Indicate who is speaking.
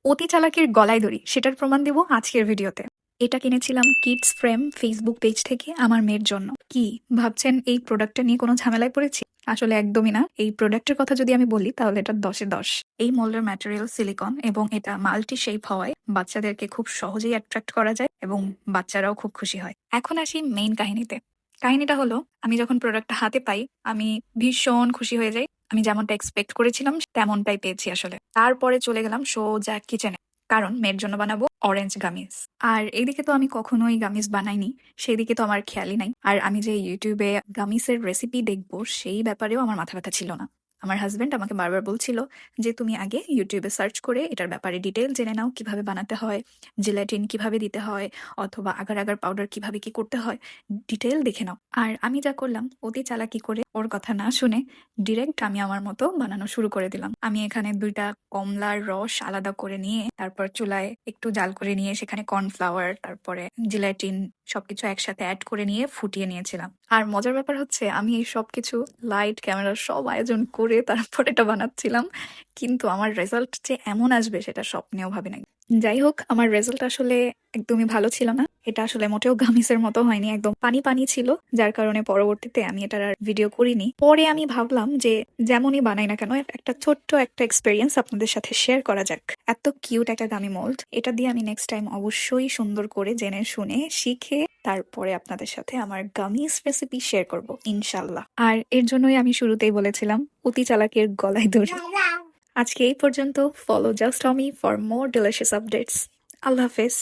Speaker 1: অতি চালাকের গলায় দড়ি সেটার প্রমাণ দেব আজকের ভিডিওতে। এটা কিনেছিলাম কিডস ফ্রেম ফেসবুক পেজ থেকে আমার মেয়ের জন্য। কি ভাবছেন এই প্রোডাক্টটা নিয়ে কোনো ঝামেলায় পড়েছি? আসলে একদমই না। এই প্রোডাক্টের কথা যদি আমি বলি তাহলে এটা 10-এ 10। এই মোল্ডের ম্যাটেরিয়াল সিলিকন এবং এটা মাল্টি শেপ হওয়ায় বাচ্চাদেরকে খুব সহজেই অ্যাট্রাক্ট করা যায় এবং বাচ্চারাও খুব খুশি হয়। এখন আসি মেইন কাহিনীতে। কাহিনীটা হলো, আমি যখন প্রোডাক্টটা হাতে পাই আমি ভীষণ খুশি হয়ে যাই। আমি যেমনটা এক্সপেক্ট করেছিলাম তেমনটাই পেয়েছি আসলে। তারপরে চলে গেলাম সোজা কিচেনে, কারণ মেয়ের জন্য বানাবো অরেঞ্জ গামিজ। আর এদিকে তো আমি কখনোই গামিজ বানাইনি, সেদিকে তো আমার খেয়ালই নাই। আর আমি যে ইউটিউবে গামিজের রেসিপি দেখবো সেই ব্যাপারেও আমার মাথা ব্যথা ছিল না। আমার হাজবেন্ড আমাকে বারবার বলছিল যে তুমি আগে ইউটিউবে সার্চ করে এটার ব্যাপারে ডিটেল জেনে নাও, কিভাবে বানাতে হয়, জিলেটিন কিভাবে দিতে হয়, অথবা আগার আগার পাউডার কিভাবে কি করতে হয়, ডিটেল দেখে নাও। আর আমি যা করলাম, অতি চালাকি করে ওর কথা না শুনে ডিরেক্ট আমি আমার মতো বানানো শুরু করে দিলাম। আমি এখানে 2টা কমলার রস আলাদা করে নিয়ে তারপর চুলায় একটু জাল করে নিয়ে সেখানে কর্নফ্লাওয়ার তারপরে জিলেটিন সবকিছু একসাথে অ্যাড করে নিয়ে ফুটিয়ে নিয়েছিলাম। আর মজার ব্যাপার হচ্ছে আমি এই সবকিছু লাইট ক্যামেরা সব আয়োজন করে তারপর এটা বানাচ্ছিলাম, কিন্তু আমার রেজাল্ট যে এমন আসবে সেটা স্বপ্নেও ভাবি নাই। যাই হোক, আমার রেজাল্ট আসলে একদমই ভালো ছিল না। এটা আসলে মোটেও গামিসের মতো হয়নি, একদম পানি পানি ছিল, যার কারণে পরবর্তীতে আমি এটার আর ভিডিও করিনি। পরে আমি ভাবলাম যে যেমনই বানাই না কেন একটা ছোট্ট একটা এক্সপেরিয়েন্স আপনাদের সাথে শেয়ার করা যাক। এত কিউট একটা গামি মোল্ড, এটা দিয়ে আমি নেক্সট টাইম অবশ্যই সুন্দর করে জেনে শুনে শিখে তারপরে আপনাদের সাথে আমার গামিস রেসিপি শেয়ার করব ইনশাল্লাহ। আর এর জন্যই আমি শুরুতেই বলেছিলাম অতি চালাকের গলায় দড়ি। আজকে এই পর্যন্ত। Follow just Omi for more delicious updates. আল্লাহ হাফেজ।